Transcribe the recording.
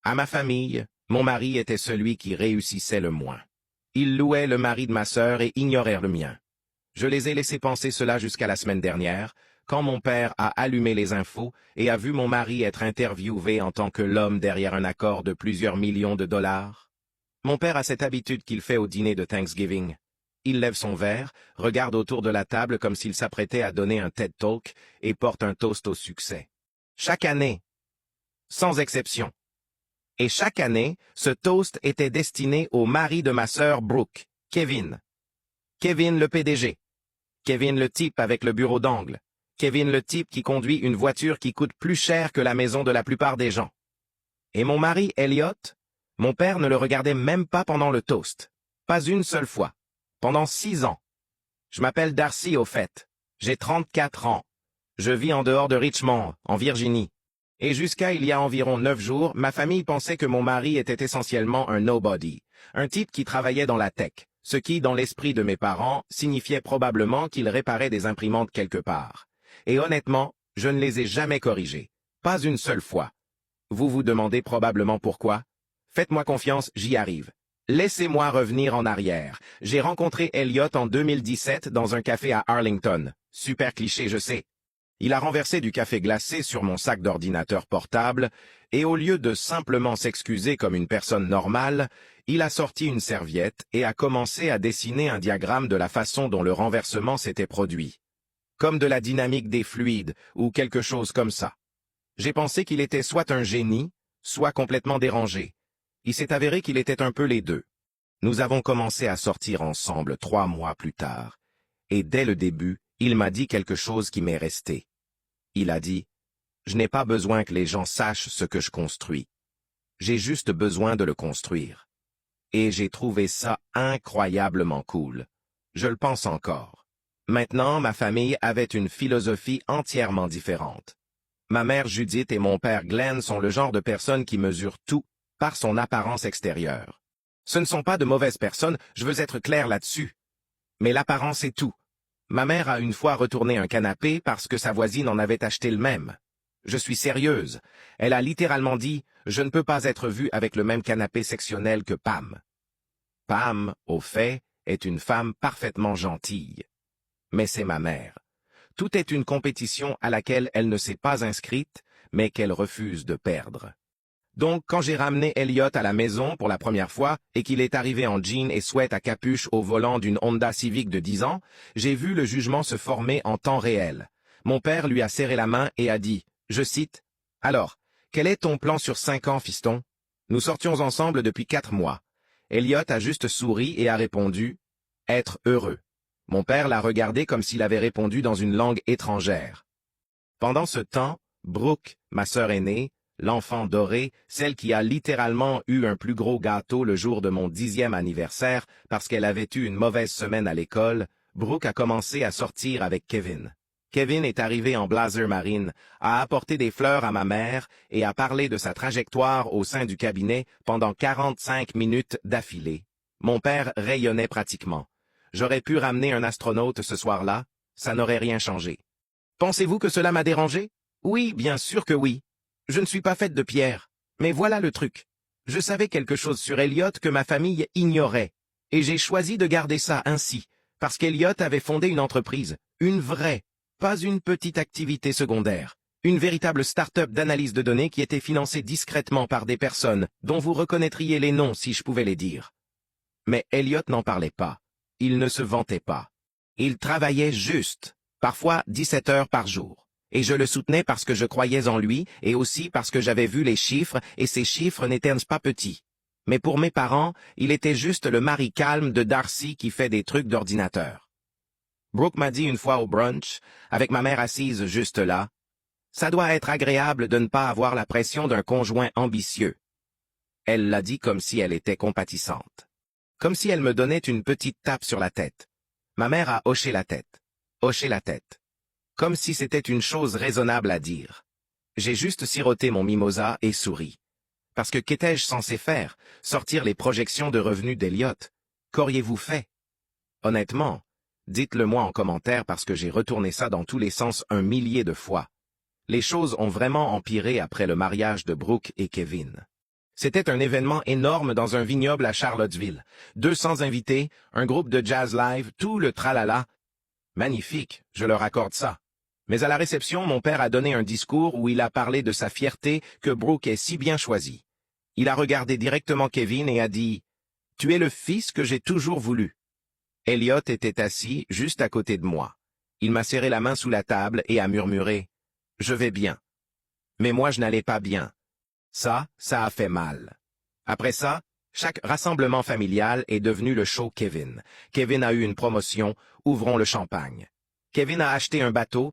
À ma famille, mon mari était celui qui réussissait le moins. Il louait le mari de ma sœur et ignorait le mien. Je les ai laissés penser cela jusqu'à la semaine dernière, quand mon père a allumé les infos et a vu mon mari être interviewé en tant que l'homme derrière un accord de plusieurs millions de dollars. Mon père a cette habitude qu'il fait au dîner de Thanksgiving. Il lève son verre, regarde autour de la table comme s'il s'apprêtait à donner un TED Talk et porte un toast au succès. Chaque année, sans exception. Et chaque année, ce toast était destiné au mari de ma sœur Brooke, Kevin. Kevin le PDG. Kevin le type avec le bureau d'angle. Kevin le type qui conduit une voiture qui coûte plus cher que la maison de la plupart des gens. Et mon mari, Elliot, mon père ne le regardait même pas pendant le toast. Pas une seule fois. Pendant 6 ans. Je m'appelle Darcy au fait. J'ai 34 ans. Je vis en dehors de Richmond, en Virginie. Et jusqu'à il y a environ 9 jours, ma famille pensait que mon mari était essentiellement un nobody, un type qui travaillait dans la tech, ce qui, dans l'esprit de mes parents, signifiait probablement qu'il réparait des imprimantes quelque part. Et honnêtement, je ne les ai jamais corrigés. Pas une seule fois. Vous vous demandez probablement pourquoi? Faites-moi confiance, j'y arrive. Laissez-moi revenir en arrière. J'ai rencontré Elliot en 2017 dans un café à Arlington. Super cliché, je sais. Il a renversé du café glacé sur mon sac d'ordinateur portable, et au lieu de simplement s'excuser comme une personne normale, il a sorti une serviette et a commencé à dessiner un diagramme de la façon dont le renversement s'était produit. Comme de la dynamique des fluides, ou quelque chose comme ça. J'ai pensé qu'il était soit un génie, soit complètement dérangé. Il s'est avéré qu'il était un peu les deux. Nous avons commencé à sortir ensemble 3 mois plus tard, et dès le début, il m'a dit quelque chose qui m'est resté. Il a dit, « Je n'ai pas besoin que les gens sachent ce que je construis. J'ai juste besoin de le construire. » Et j'ai trouvé ça incroyablement cool. Je le pense encore. Maintenant, ma famille avait une philosophie entièrement différente. Ma mère Judith et mon père Glenn sont le genre de personnes qui mesurent tout par son apparence extérieure. Ce ne sont pas de mauvaises personnes, je veux être clair là-dessus. Mais l'apparence est tout. Ma mère a une fois retourné un canapé parce que sa voisine en avait acheté le même. Je suis sérieuse. Elle a littéralement dit « Je ne peux pas être vue avec le même canapé sectionnel que Pam. » Pam, au fait, est une femme parfaitement gentille. Mais c'est ma mère. Tout est une compétition à laquelle elle ne s'est pas inscrite, mais qu'elle refuse de perdre. Donc, quand j'ai ramené Elliot à la maison pour la première fois et qu'il est arrivé en jean et sweat à capuche au volant d'une Honda Civic de 10 ans, j'ai vu le jugement se former en temps réel. Mon père lui a serré la main et a dit, je cite, « Alors, quel est ton plan sur 5 ans, fiston? Nous sortions ensemble depuis 4 mois. » Elliot a juste souri et a répondu, « Être heureux. » Mon père l'a regardé comme s'il avait répondu dans une langue étrangère. Pendant ce temps, Brooke, ma sœur aînée, l'enfant doré, celle qui a littéralement eu un plus gros gâteau le jour de mon 10e anniversaire parce qu'elle avait eu une mauvaise semaine à l'école, Brooke a commencé à sortir avec Kevin. Kevin est arrivé en blazer marine, a apporté des fleurs à ma mère et a parlé de sa trajectoire au sein du cabinet pendant 45 minutes d'affilée. Mon père rayonnait pratiquement. J'aurais pu ramener un astronaute ce soir-là, ça n'aurait rien changé. Pensez-vous que cela m'a dérangé? Oui, bien sûr que oui. Je ne suis pas faite de pierre. Mais voilà le truc. Je savais quelque chose sur Elliot que ma famille ignorait. Et j'ai choisi de garder ça ainsi, parce qu'Elliot avait fondé une entreprise, une vraie, pas une petite activité secondaire, une véritable start-up d'analyse de données qui était financée discrètement par des personnes dont vous reconnaîtriez les noms si je pouvais les dire. Mais Elliot n'en parlait pas. Il ne se vantait pas. Il travaillait juste, parfois 17 heures par jour. Et je le soutenais parce que je croyais en lui et aussi parce que j'avais vu les chiffres et ces chiffres n'étaient pas petits. Mais pour mes parents, il était juste le mari calme de Darcy qui fait des trucs d'ordinateur. Brooke m'a dit une fois au brunch, avec ma mère assise juste là, « Ça doit être agréable de ne pas avoir la pression d'un conjoint ambitieux. » Elle l'a dit comme si elle était compatissante. Comme si elle me donnait une petite tape sur la tête. Ma mère a hoché la tête. Hoché la tête. Comme si c'était une chose raisonnable à dire. J'ai juste siroté mon mimosa et souri. Parce que qu'étais-je censé faire? Sortir les projections de revenus d'Elliot? Qu'auriez-vous fait? Honnêtement, dites-le-moi en commentaire parce que j'ai retourné ça dans tous les sens 1 millier de fois. Les choses ont vraiment empiré après le mariage de Brooke et Kevin. C'était un événement énorme dans un vignoble à Charlottesville. 200 invités, un groupe de jazz live, tout le tralala. Magnifique, je leur accorde ça. Mais à la réception, mon père a donné un discours où il a parlé de sa fierté que Brooke est si bien choisi. Il a regardé directement Kevin et a dit « Tu es le fils que j'ai toujours voulu ». Elliot était assis juste à côté de moi. Il m'a serré la main sous la table et a murmuré « Je vais bien ». Mais moi je n'allais pas bien. Ça a fait mal. Après ça, chaque rassemblement familial est devenu le show Kevin. Kevin a eu une promotion, ouvrons le champagne. Kevin a acheté un bateau,